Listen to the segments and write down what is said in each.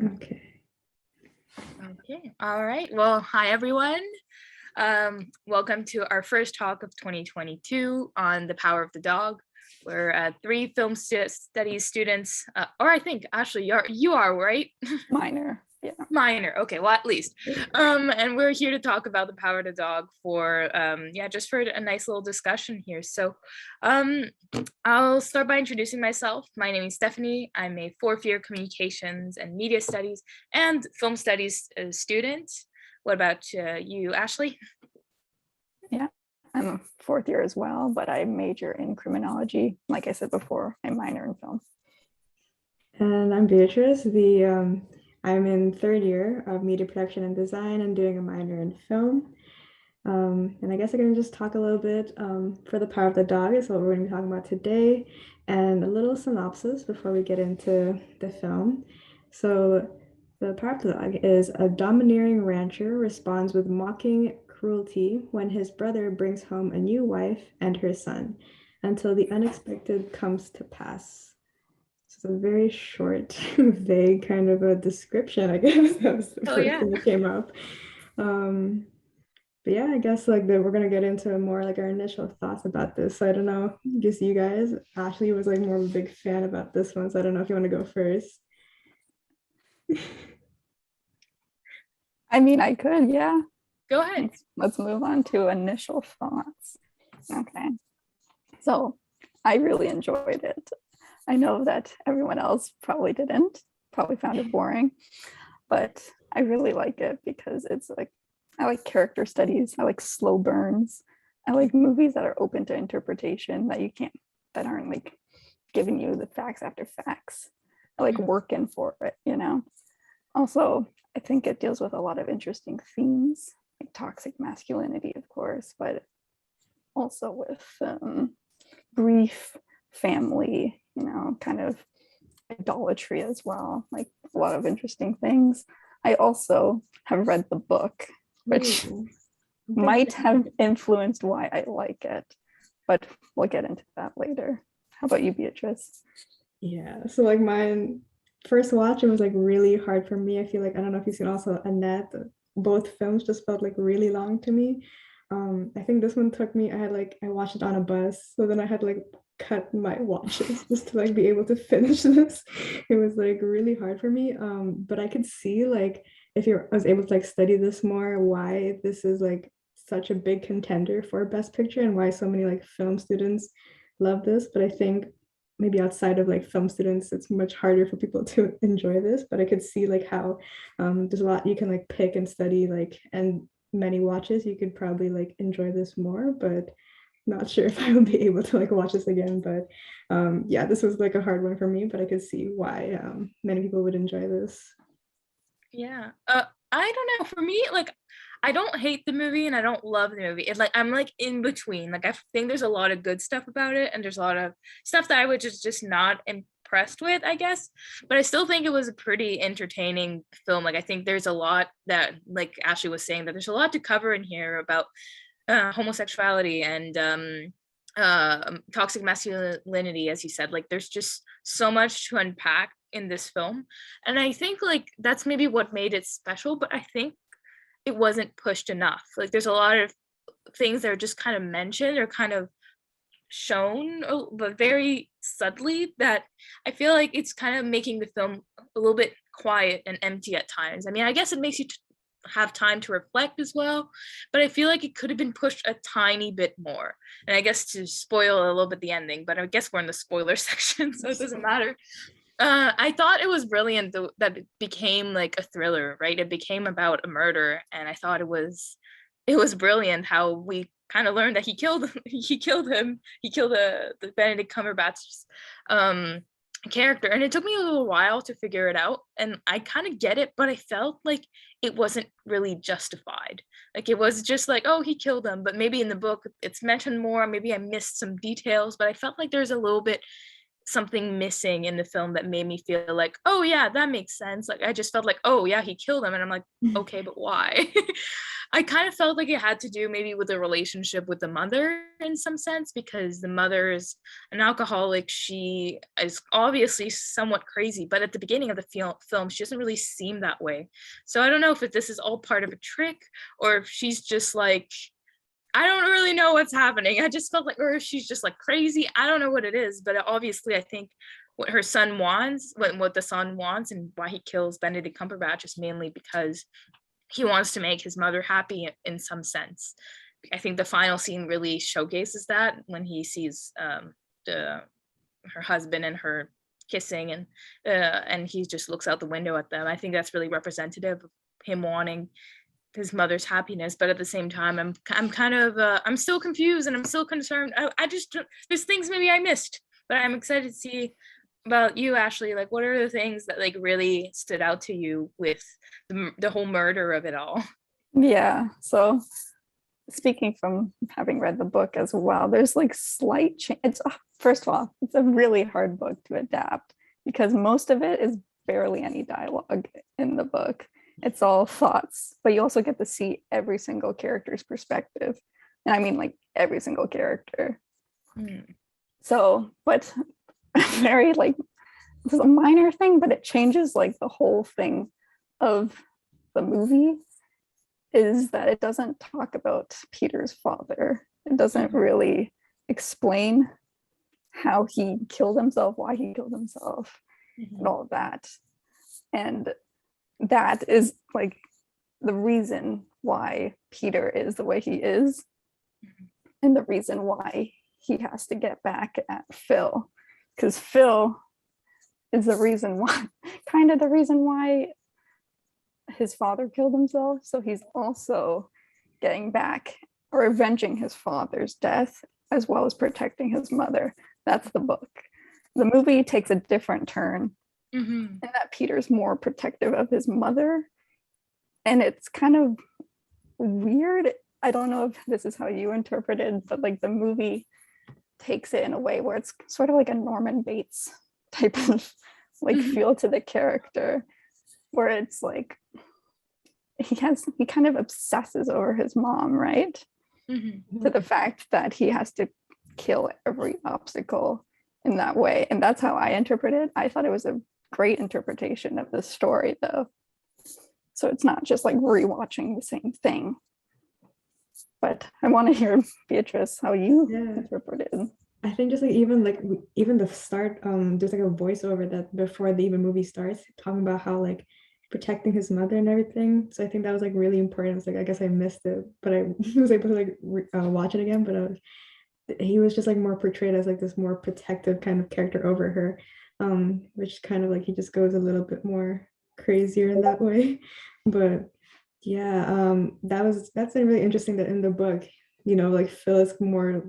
Okay. Okay. All right. Well, hi, everyone. Welcome to our first talk of 2022 on the power of the dog. We're three film studies students, or I think, Ashley, you are, right? Minor, yeah. Minor, okay, well, at least. And we're here to talk about the power of the dog for, just for a nice little discussion here. So I'll start by introducing myself. My name is Stephanie. I'm a fourth-year communications and media studies and film studies student. What about you, Ashley? Yeah, I'm a fourth year as well, but I major in criminology. Like I said before, I minor in film. And I'm Beatrice. I'm in third year of media production and design and doing a minor in film. And I guess I'm going to just talk a little bit for the power of the dog is what we're going to be talking about today, and a little synopsis before we get into the film. So the power of the dog is a domineering rancher responds with mocking cruelty when his brother brings home a new wife and her son until the unexpected comes to pass. So it's a very short, vague kind of a description, I guess. That was the first thing that came up. But yeah, I guess we're gonna get into more like our initial thoughts about this. So I don't know, I guess you guys, Ashley was like more of a big fan about this one. So I don't know if you want to go first. I mean, I could, yeah. Go ahead. Let's move on to initial thoughts. Okay. So I really enjoyed it. I know that everyone else probably didn't, probably found it boring, but I really like it because it's like, I like character studies. I like slow burns. I like movies that are open to interpretation that aren't like giving you the facts after facts. I like working for it, you know? Also, I think it deals with a lot of interesting themes, like toxic masculinity, of course, but also with grief, family, you know, kind of idolatry as well, like a lot of interesting things. I also have read the book, which might have influenced why I like it, but we'll get into that later. How about you, Beatrice? Yeah, so like mine first watch, it was like really hard for me. I feel like, I don't know if you've seen also Annette, both films just felt like really long to me. I think this one took me, I watched it on a bus, so then I had like cut my watches just to like be able to finish this. It was like really hard for me. But I could see like if I was able to like study this more, why this is like such a big contender for Best Picture and why so many like film students love this. But I think maybe outside of like film students, it's much harder for people to enjoy this. But I could see like how there's a lot you can like pick and study like, and many watches you could probably like enjoy this more, but not sure if I will be able to like watch this again. But yeah, this was like a hard one for me, but I could see why many people would enjoy this. Yeah. I don't know. For me, like, I don't hate the movie and I don't love the movie. It's like I'm like in between. Like I think there's a lot of good stuff about it, and there's a lot of stuff that I was just not impressed with, I guess. But I still think it was a pretty entertaining film. Like I think there's a lot that, like Ashley was saying, that there's a lot to cover in here about homosexuality and toxic masculinity, as you said. Like there's just so much to unpack in this film, and I think like that's maybe what made it special, but I think it wasn't pushed enough. Like there's a lot of things that are just kind of mentioned or kind of shown, but very subtly, that I feel like it's kind of making the film a little bit quiet and empty at times. I mean, I guess it makes you have time to reflect as well, but I feel like it could have been pushed a tiny bit more. And I guess to spoil a little bit the ending, but I guess we're in the spoiler section, so it doesn't matter. I thought it was brilliant that it became like a thriller, right? It became about a murder, and I thought it was brilliant how we kind of learned that he killed him. He killed the Benedict Cumberbatch's character, and it took me a little while to figure it out, and I kind of get it, but I felt like it wasn't really justified. Like it was just like, oh, he killed him, but maybe in the book it's mentioned more, maybe I missed some details, but I felt like there's a little bit something missing in the film that made me feel like, oh yeah, that makes sense. Like I just felt like, oh yeah, he killed him, and I'm like, okay, but why? I kind of felt like it had to do maybe with the relationship with the mother in some sense, because the mother is an alcoholic. She is obviously somewhat crazy, but at the beginning of the film, she doesn't really seem that way. So I don't know if this is all part of a trick, or if she's just like, I don't really know what's happening. I just felt like, or if she's just like crazy. I don't know what it is, but obviously I think what her son wants, what the son wants, and why he kills Benedict Cumberbatch is mainly because he wants to make his mother happy in some sense. I think the final scene really showcases that when he sees her husband and her kissing, and he just looks out the window at them. I think that's really representative of him wanting his mother's happiness, but at the same time, I'm kind of I'm still confused and I'm still concerned. I just, there's things maybe I missed, but I'm excited to see about you, Ashley. Like, what are the things that like really stood out to you with the whole murder of it all? Yeah, so speaking from having read the book as well, there's like slight change. It's, first of all, it's a really hard book to adapt because most of it is barely any dialogue in the book. It's all thoughts, but you also get to see every single character's perspective. And I mean like every single character. So, but very like, this is a minor thing, but it changes like the whole thing of the movie, is that it doesn't talk about Peter's father. It doesn't really explain how he killed himself, why he killed himself, and all of that. And that is like the reason why Peter is the way he is, and the reason why he has to get back at Phil, because Phil is the reason why, kind of the reason why his father killed himself. So he's also getting back or avenging his father's death as well as protecting his mother. That's the book. The movie takes a different turn, and that Peter's more protective of his mother. And it's kind of weird. I don't know if this is how you interpreted, but like the movie takes it in a way where it's sort of like a Norman Bates type of like feel to the character, where it's like he kind of obsesses over his mom, right? To the fact that he has to kill every obstacle in that way. And that's how I interpret it. I thought it was a great interpretation of the story though. So it's not just like rewatching the same thing. But I want to hear, Beatrice, how you interpret it. I think just like even the start, there's like a voiceover that before the even movie starts talking about how like protecting his mother and everything. So I think that was like really important. It's like, I guess I missed it, but I was able to like watch it again. But he was just like more portrayed as like this more protective kind of character over her, which kind of like he just goes a little bit more crazier in that way. But yeah, that's really interesting that in the book, you know, like Phil is more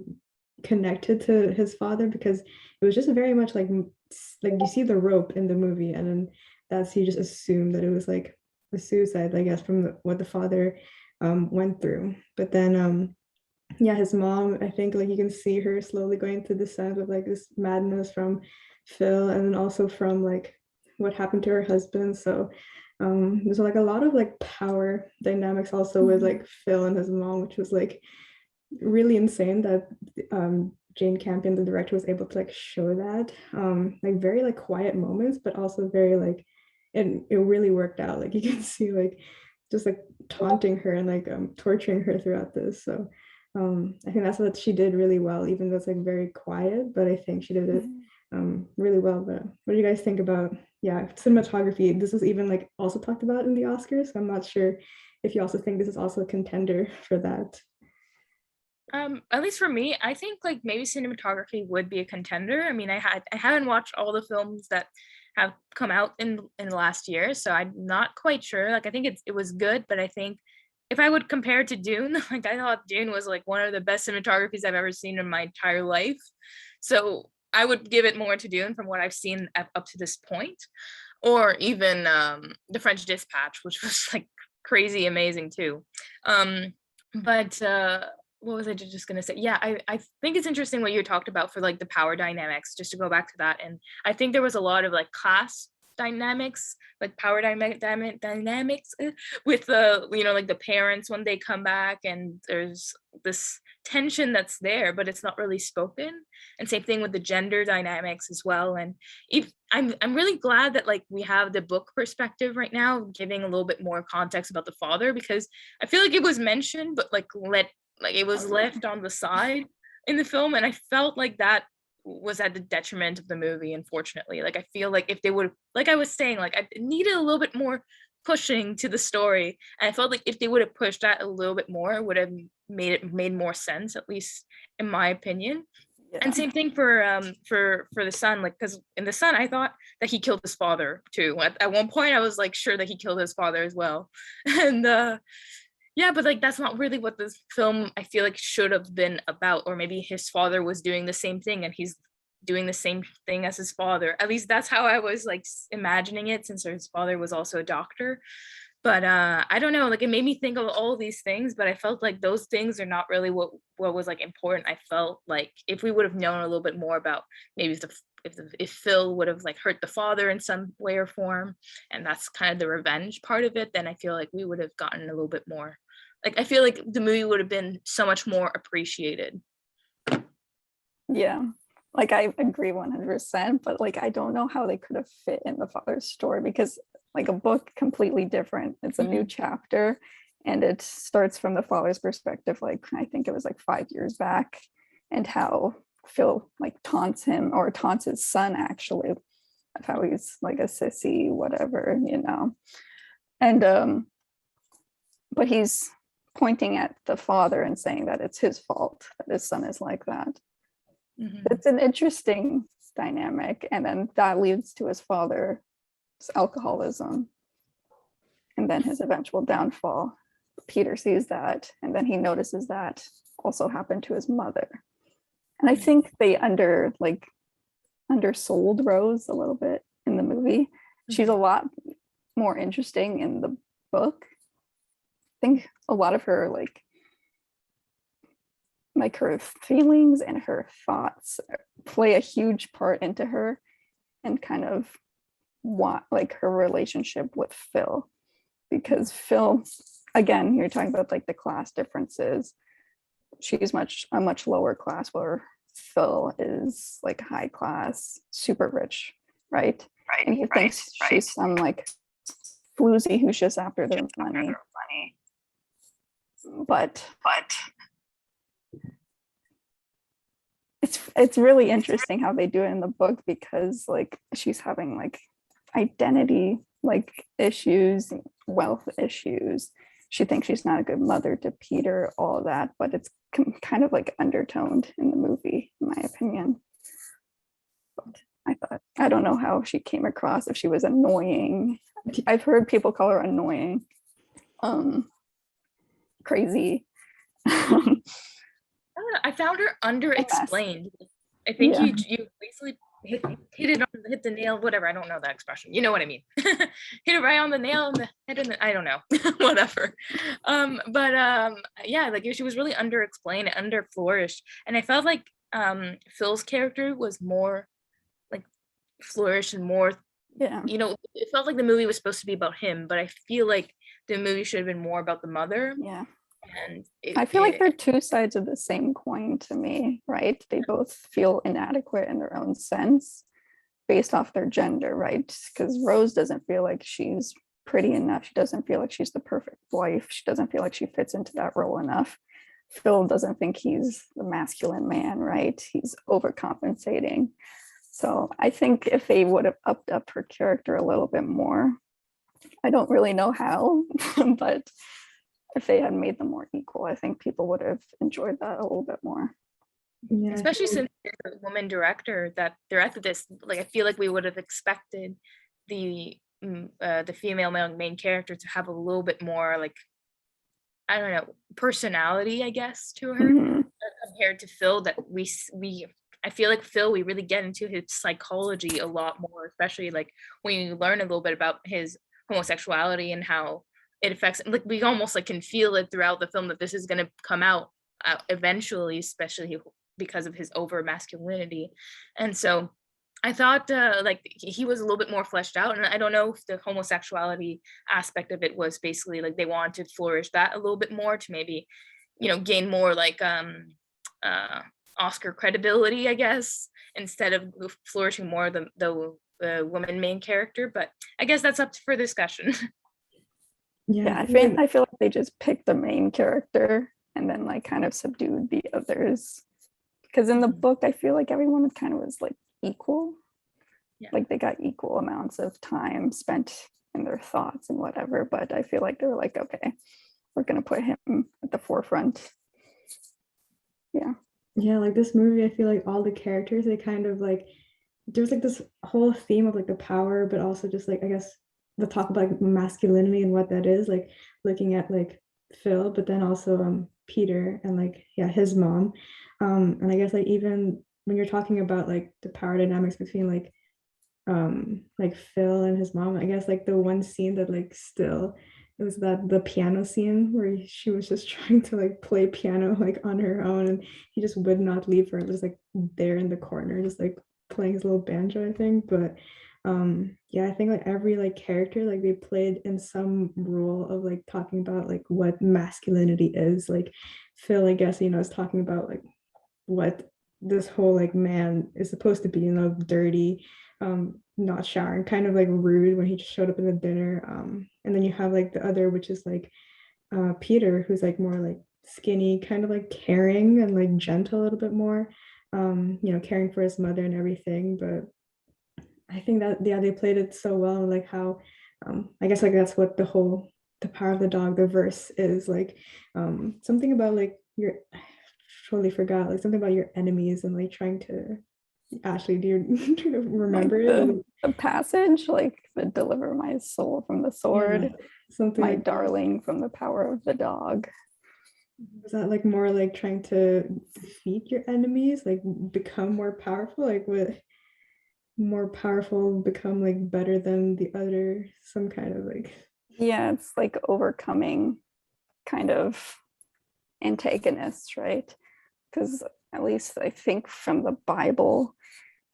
connected to his father, because it was just very much like you see the rope in the movie, and then that's, he just assumed that it was like a suicide, I guess, from what the father went through. But then yeah, his mom, I think like you can see her slowly going to descend with like this madness from Phil, and then also from like what happened to her husband. So there's like a lot of like power dynamics also with like Phil and his mom, which was like really insane that Jane Campion, the director, was able to like show that like very like quiet moments, but also very like, and it really worked out. Like you can see like just like taunting her and like torturing her throughout this. So I think that's what she did really well, even though it's like very quiet, but I think she did it really well. But what do you guys think about cinematography? This was even like also talked about in the Oscars, so I'm not sure if you also think this is also a contender for that. At least for me, I think like maybe cinematography would be a contender. I mean, I haven't watched all the films that have come out in the last year, so I'm not quite sure. Like I think it was good, but I think if I would compare it to Dune, like I thought Dune was like one of the best cinematographies I've ever seen in my entire life. So I would give it more to Dune from what I've seen up to this point, or even The French Dispatch, which was like crazy amazing too. But what was I just gonna say? Yeah, I think it's interesting what you talked about for like the power dynamics, just to go back to that. And I think there was a lot of like class dynamics, like power dynamics with the, you know, like the parents when they come back, and there's this tension that's there, but it's not really spoken. And same thing with the gender dynamics as well. And if I'm really glad that like we have the book perspective right now, giving a little bit more context about the father, because I feel like it was mentioned, but like it was left on the side in the film, and I felt like that was at the detriment of the movie, unfortunately. Like I feel like if they would, like I was saying, like I needed a little bit more pushing to the story, and I felt like if they would have pushed that a little bit more, it would have made more sense, at least in my opinion. Yeah. And same thing for the son, like, because in the son I thought that he killed his father too. At one point I was like sure that he killed his father as well. And yeah, but like that's not really what this film I feel like should have been about. Or maybe his father was doing the same thing and he's doing the same thing as his father. At least that's how I was like imagining it, since his father was also a doctor. But I don't know, like it made me think of all these things, but I felt like those things are not really what was like important. I felt like if we would have known a little bit more about maybe if Phil would have like hurt the father in some way or form, and that's kind of the revenge part of it, then I feel like we would have gotten a little bit more, like I feel like the movie would have been so much more appreciated. Yeah, like I agree 100%, but like I don't know how they could have fit in the father's story, because like a book completely different, it's a new chapter, and it starts from the father's perspective, like I think it was like 5 years back, and how Phil like taunts him, or taunts his son actually, of how he's like a sissy, whatever, you know. And but he's pointing at the father and saying that it's his fault that his son is like that. It's an interesting dynamic, and then that leads to his father's alcoholism and then his eventual downfall. Peter sees that, and then he notices that also happened to his mother. And I think they undersold Rose a little bit in the movie. She's a lot more interesting in the book. I think a lot of her like her feelings and her thoughts play a huge part into her, and kind of what like her relationship with Phil, because Phil, again, you're talking about like the class differences. She's a much lower class, where Phil is like high class, super rich, right? And he thinks she's some like floozy who's just after their money. But it's really interesting how they do it in the book, because like she's having like identity like issues, wealth issues. She thinks she's not a good mother to Peter, all of that, but it's kind of like undertoned in the movie, in my opinion. But I don't know how she came across, if she was annoying. I've heard people call her annoying, crazy. I found her underexplained. I think you basically hit the nail, whatever, I don't know that expression, you know what I mean. Hit it right on the nail in the head, and I don't know. Whatever. Yeah, like she was really underexplained, under flourished, and I felt like Phil's character was more like flourished and more, you know, it felt like the movie was supposed to be about him, but I feel like the movie should have been more about the mother. Yeah. And I feel like they're two sides of the same coin to me, right? They both feel inadequate in their own sense based off their gender, right? Because Rose doesn't feel like she's pretty enough. She doesn't feel like she's the perfect wife. She doesn't feel like she fits into that role enough. Phil doesn't think he's the masculine man, right? He's overcompensating. So I think if they would have upped up her character a little bit more, I don't really know how, but if they had made them more equal, I think people would have enjoyed that a little bit more. Yeah. Especially since there's a woman director that directed this, like I feel like we would have expected the female main character to have a little bit more, like, I don't know, personality, I guess, to her, compared to Phil. That I feel like Phil, we really get into his psychology a lot more, especially like when you learn a little bit about his homosexuality and how it affects, like we almost like can feel it throughout the film that this is going to come out eventually, especially because of his over masculinity. And so I thought like he was a little bit more fleshed out, and I don't know if the homosexuality aspect of it was basically like they wanted to flourish that a little bit more to maybe, gain more like Oscar credibility, I guess, instead of flourishing more the woman main character. But I guess that's up for discussion. Yeah, I feel like they just picked the main character and then like kind of subdued the others. Because in the book, I feel like everyone kind of was like equal. Yeah. Like they got equal amounts of time spent in their thoughts and whatever. But I feel like they were like, okay, we're gonna put him at the forefront. Yeah. Yeah, like this movie, I feel like all the characters, they kind of like, there's like this whole theme of like the power, but also just like, I guess, the talk about like masculinity and what that is, like looking at like Phil, but then also Peter and like, yeah, his mom. And I guess like even when you're talking about like the power dynamics between like Phil and his mom, I guess like the one scene that like still, it was that the piano scene where she was just trying to like play piano like on her own, and he just would not leave her, just like there in the corner just like playing his little banjo, I think. But yeah, I think like every like character, like they played in some role of like talking about like what masculinity is. Like Phil, I guess, is talking about like what this whole like man is supposed to be, dirty, not showering, kind of like rude when he just showed up in the dinner. And then you have like the other, which is like Peter, who's like more like skinny, kind of like caring and like gentle a little bit more, caring for his mother and everything. But I think that, yeah, they played it so well, like how I guess like that's what the power of the dog, the verse is like, something about like your, I totally forgot, like something about your enemies and like trying to, Ashley, do you remember like the passage, like the deliver my soul from the sword, yeah, something my like darling that. From the power of the dog. Was that like more like trying to defeat your enemies, like become more powerful, like with more powerful become like better than the other, some kind of like, yeah, it's like overcoming kind of antagonists, right? Because at least I think from the Bible,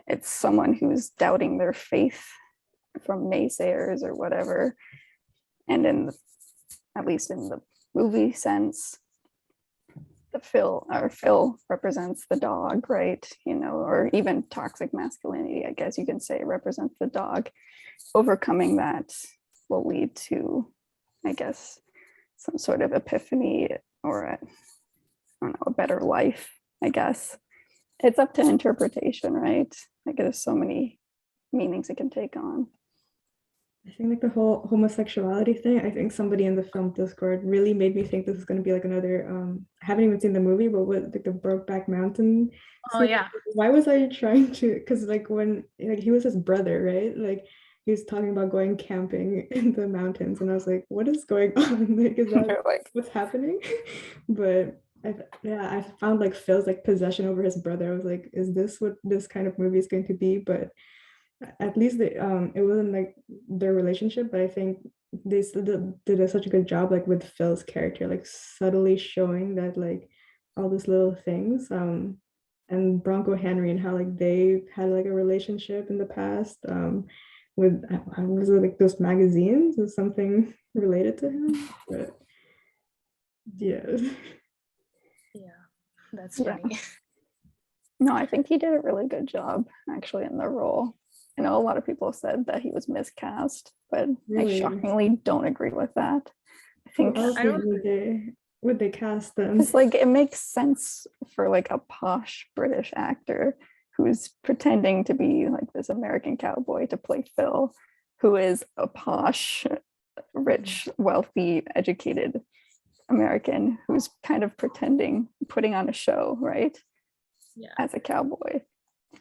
it's someone who's doubting their faith from naysayers or whatever. And at least in the movie sense, Phil represents the dog, right? Or even toxic masculinity, I guess you can say, represents the dog. Overcoming that will lead to, I guess, some sort of epiphany or a better life, I guess. It's up to interpretation, right? Like there's so many meanings it can take on. I think like the whole homosexuality thing, I think somebody in the film Discord really made me think this is going to be like another, I haven't even seen the movie, but with like the Brokeback Mountain Oh scene, yeah. why was I trying to, because like when like he was his brother, right? Like he was talking about going camping in the mountains, and I was like, what is going on? Like, is that like what's happening? But I found like Phil's like possession over his brother. I was like, is this what this kind of movie is going to be? But at least it wasn't like their relationship, but I think they still did such a good job like with Phil's character, like subtly showing that like all these little things, and Bronco Henry and how like they had like a relationship in the past, with was it like those magazines or something related to him, but yeah. That's funny. Yeah. No, I think he did a really good job actually in the role. I know a lot of people said that he was miscast, but really? I shockingly don't agree with that. I think would they cast them? It's like it makes sense for like a posh British actor who's pretending to be like this American cowboy to play Phil, who is a posh, rich, wealthy, educated American who's kind of pretending, putting on a show, right? Yeah. As a cowboy.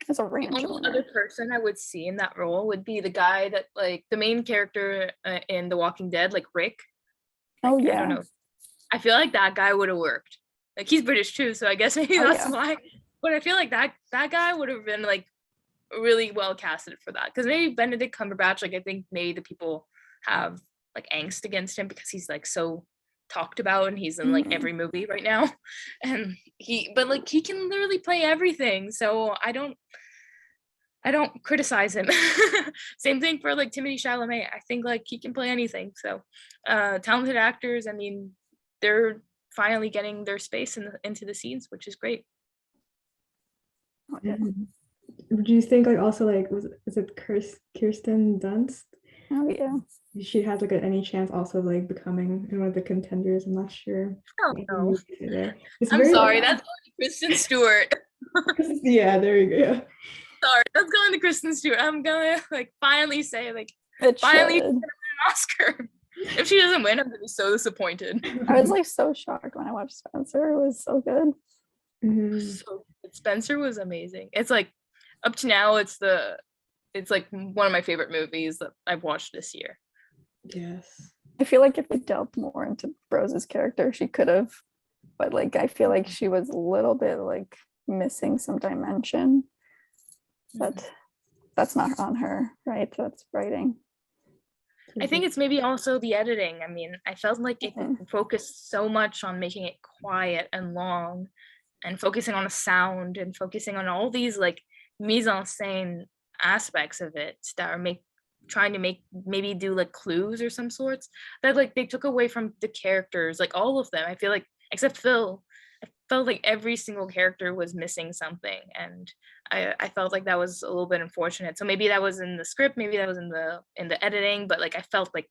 As a ranch owner. The only other person I would see in that role would be the guy that like the main character in The Walking Dead, like Rick. Oh yeah. I don't know. I feel like that guy would have worked. Like he's British too, so I guess maybe that's why. But I feel like that guy would have been like really well casted for that. Because maybe Benedict Cumberbatch, like I think maybe the people have like angst against him because he's like so talked about, and he's in like every movie right now. And he can literally play everything. So I don't criticize him. Same thing for like Timothée Chalamet. I think like he can play anything. So talented actors, I mean, they're finally getting their space into the scenes, which is great. Do you think like also like is it Kirsten Dunst? Oh yeah. She has like any chance also of like becoming one of the contenders? I'm not sure. Oh no. I'm sorry, that's going to Kristen Stewart. Yeah, there you go. Yeah. Sorry, that's going to Kristen Stewart. I'm gonna like finally say like finally win an Oscar. If she doesn't win, I'm gonna be so disappointed. I was like so shocked when I watched Spencer. It was so good. So Spencer was amazing. It's like up to now, it's like one of my favorite movies that I've watched this year. Yes. I feel like if we delved more into Rose's character, she could have, but like I feel like she was a little bit like missing some dimension. But that's not on her, right? That's writing. I think it's maybe also the editing. I mean, I felt like it focused so much on making it quiet and long, and focusing on the sound and focusing on all these like mise en scène aspects of it that are trying to maybe do like clues or some sorts that like they took away from the characters, like all of them. I feel like except Phil, I felt like every single character was missing something, and I felt like that was a little bit unfortunate. So maybe that was in the script, maybe that was in the editing, but like I felt like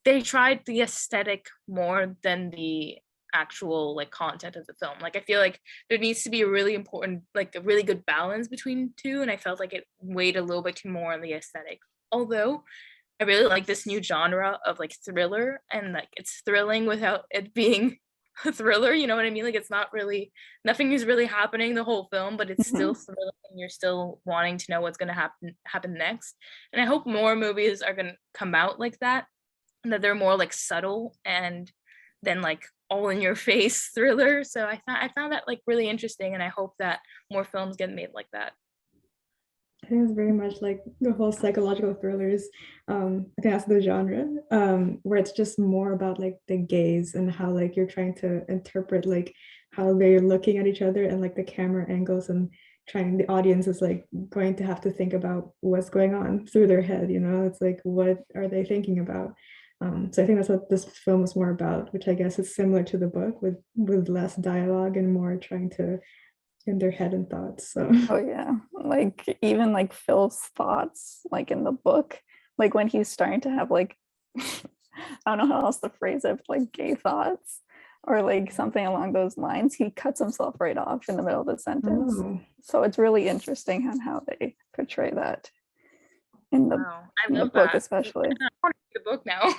they tried the aesthetic more than the actual like content of the film. Like I feel like there needs to be a really important, like a really good balance between two, and I felt like it weighed a little bit too more on the aesthetic. Although I really like this new genre of like thriller, and like it's thrilling without it being a thriller, you know what I mean? Like it's not really, nothing is really happening the whole film, but it's still thrilling, and you're still wanting to know what's going to happen next. And I hope more movies are going to come out like that, and that they're more like subtle and then like all in your face thriller. So I found that like really interesting, and I hope that more films get made like that. I think it's very much like the whole psychological thrillers. I think that's the genre, where it's just more about like the gaze and how like you're trying to interpret like how they're looking at each other, and like the camera angles, and the audience is like going to have to think about what's going on through their head. You know, it's like what are they thinking about? So I think that's what this film is more about, which I guess is similar to the book with less dialogue and more trying to in their head and thoughts. So oh yeah, like even like Phil's thoughts like in the book, like when he's starting to have like I don't know how else to phrase it, like gay thoughts or like something along those lines, he cuts himself right off in the middle of the sentence. So it's really interesting on how they portray that in the, in the book, especially. I want to read the book now.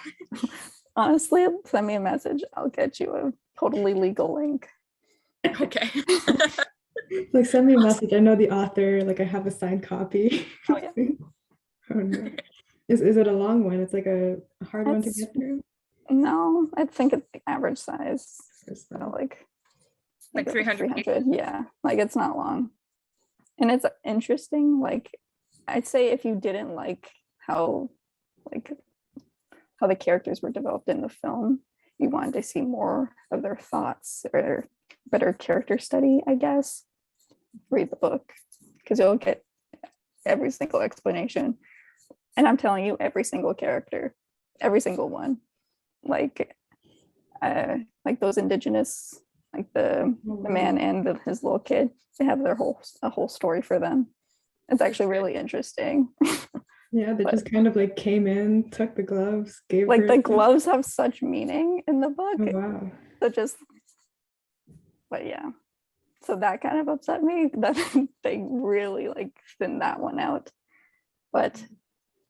Honestly, send me a message, I'll get you a totally legal link. Okay. Like send me a message. I know the author, like I have a signed copy. Oh yeah. Oh no. Is it a long one? It's like a hard one to get through? No, I think it's the average size. So like 300. Yeah, like it's not long. And it's interesting, like I'd say if you didn't like how the characters were developed in the film, you wanted to see more of their thoughts or better character study, I guess, read the book, because you'll get every single explanation. And I'm telling you, every single character, every single one, like those indigenous, like the man and his little kid, they have a whole story for them. It's actually really interesting. Yeah, they just kind of like came in, took the gloves, gave like her the gloves have such meaning in the book. Oh, wow. But yeah, so that kind of upset me that they really like thinned that one out. But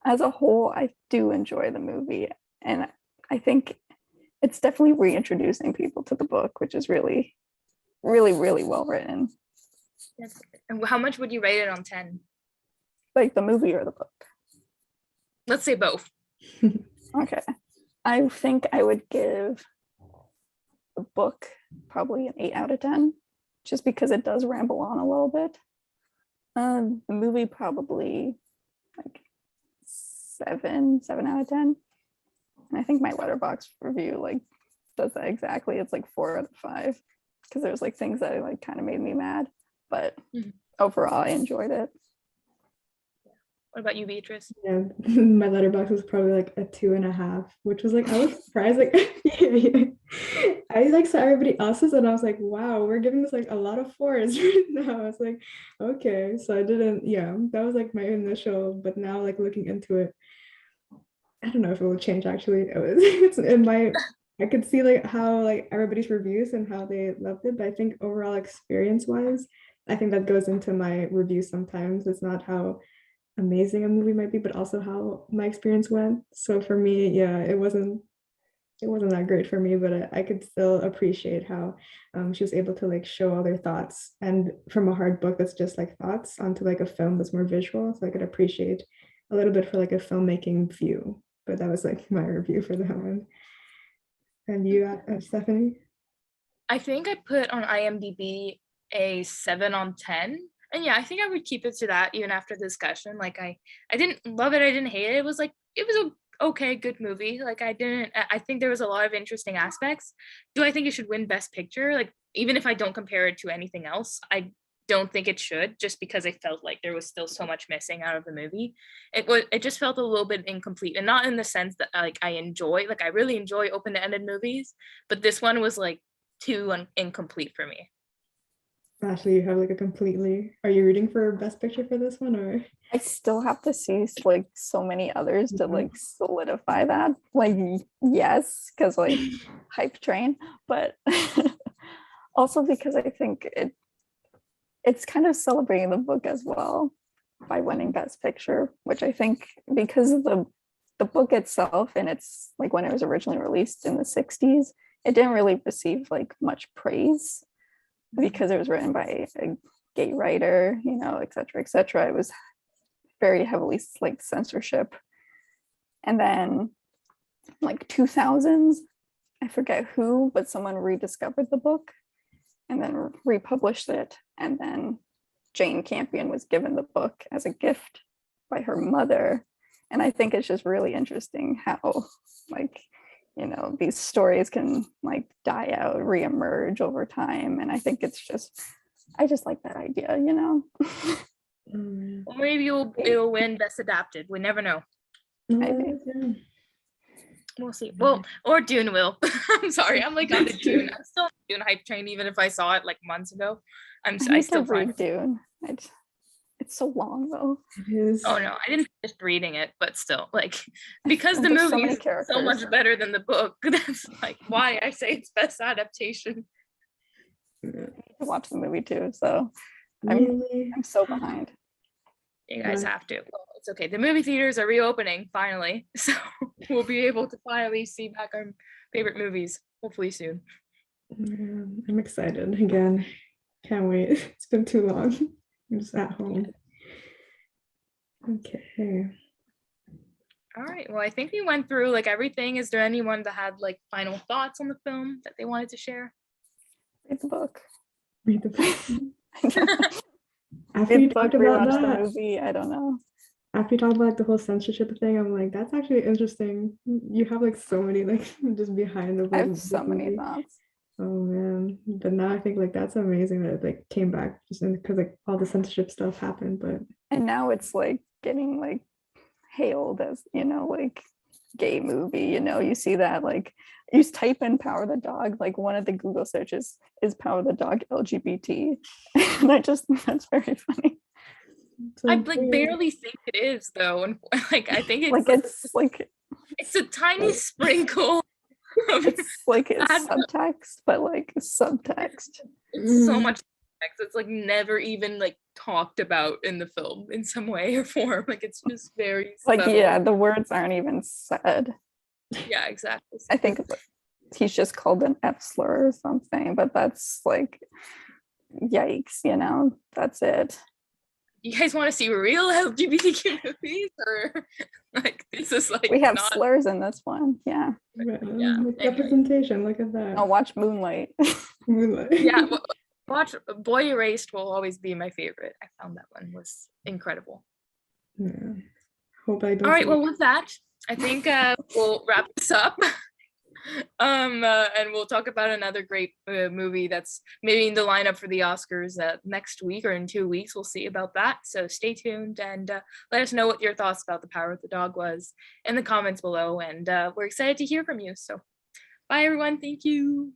as a whole, I do enjoy the movie, and I think it's definitely reintroducing people to the book, which is really, really, really well written. Yes. And how much would you rate it on 10? Like the movie or the book? Let's say both. Okay. I think I would give the book probably an 8 out of 10, just because it does ramble on a little bit. The movie probably like 7 out of 10. And I think my Letterboxd review like says that exactly. It's like 4 out of 5 because there's like things that like kind of made me mad, but overall I enjoyed it. What about you, Beatrice? Yeah, my letterbox was probably like a 2.5, which was like, I was surprised. Like, I like saw everybody else's and I was like, wow, we're giving this like a lot of 4s right now. I was like, okay. So I didn't, yeah, that was like my initial, but now like looking into it, I don't know if it will change actually. It's in my, I could see like how like everybody's reviews and how they loved it, but I think overall experience wise, I think that goes into my review sometimes. It's not how amazing a movie might be, but also how my experience went. So for me, yeah, it wasn't that great for me, but I could still appreciate how she was able to like show all their thoughts, and from a hard book that's just like thoughts onto like a film that's more visual. So I could appreciate a little bit for like a filmmaking view. But that was like my review for that one. And you, Stephanie? I think I put on IMDb a 7 on 10. And yeah, I think I would keep it to that even after the discussion. Like I didn't love it, I didn't hate it. It was like, it was a okay, good movie. Like I think there was a lot of interesting aspects. Do I think it should win Best Picture? Like, even if I don't compare it to anything else, I don't think it should, just because I felt like there was still so much missing out of the movie. It just felt a little bit incomplete, and not in the sense that like I really enjoy open-ended movies, but this one was like too incomplete for me. Ashley, you have like a completely, are you rooting for Best Picture for this one, or? I still have to see like so many others to like solidify that. Like, yes, because like hype train, but also because I think it's kind of celebrating the book as well by winning Best Picture, which I think because of the book itself, and it's like when it was originally released in the 60s, it didn't really receive like much praise because it was written by a gay writer, you know, et cetera, et cetera. It was very heavily like censorship. And then like 2000s, I forget who, but someone rediscovered the book and then republished it. And then Jane Campion was given the book as a gift by her mother. And I think it's just really interesting how like, you know, these stories can like die out, reemerge over time. And I think I just like that idea, you know. Or maybe it'll win Best Adapted. We never know. Maybe. We'll see. Well, or Dune will. I'm sorry. I'm like on the Dune. I'm still on the Dune hype train, even if I saw it like months ago. I still read Dune. It's so long though. It is. Oh no, I didn't finish reading it, but still, like, because the There's movie is so much better than the book. That's like why I say it's best adaptation. I need to watch the movie too, so I'm so behind. You guys have to. Well, it's okay. The movie theaters are reopening finally, so we'll be able to finally see back our favorite movies, hopefully soon. I'm excited again. Can't wait. It's been too long. I'm just at home. Okay. All right. Well, I think we went through like everything. Is there anyone that had like final thoughts on the film that they wanted to share? Read the book. Read the book. After Read you the book, talked about rewatch that, the movie. I don't know. After you talked about like the whole censorship thing, I'm like, that's actually interesting. You have like so many like just behind the. I have so many thoughts. Oh man, but now I think like that's amazing that it like came back just because like all the censorship stuff happened. But and now it's like getting like hailed as, you know, like gay movie. You know, you see that like you type in Power the Dog, like one of the Google searches is Power the Dog LGBT, and that's very funny. I like barely think it is though, and like I think it's a tiny sprinkle. It's like it's subtext, but like subtext. It's so much text. It's like never even like talked about in the film in some way or form. Like it's just very like subtle. Yeah, the words aren't even said. Yeah, exactly. I think he's just called an F slur or something, but that's like yikes, you know. That's it. You guys want to see real LGBTQ movies, or like this is like we have slurs in this one? Yeah. Representation. Look at that. I'll watch Moonlight. Yeah, watch Boy Erased will always be my favorite. I found that one was incredible. Yeah. Hope I don't. All right. Well, with that, I think we'll wrap this up. And we'll talk about another great movie that's maybe in the lineup for the Oscars next week or in 2 weeks. We'll see about that. So stay tuned and let us know what your thoughts about The Power of the Dog was in the comments below. And we're excited to hear from you. So bye, everyone. Thank you.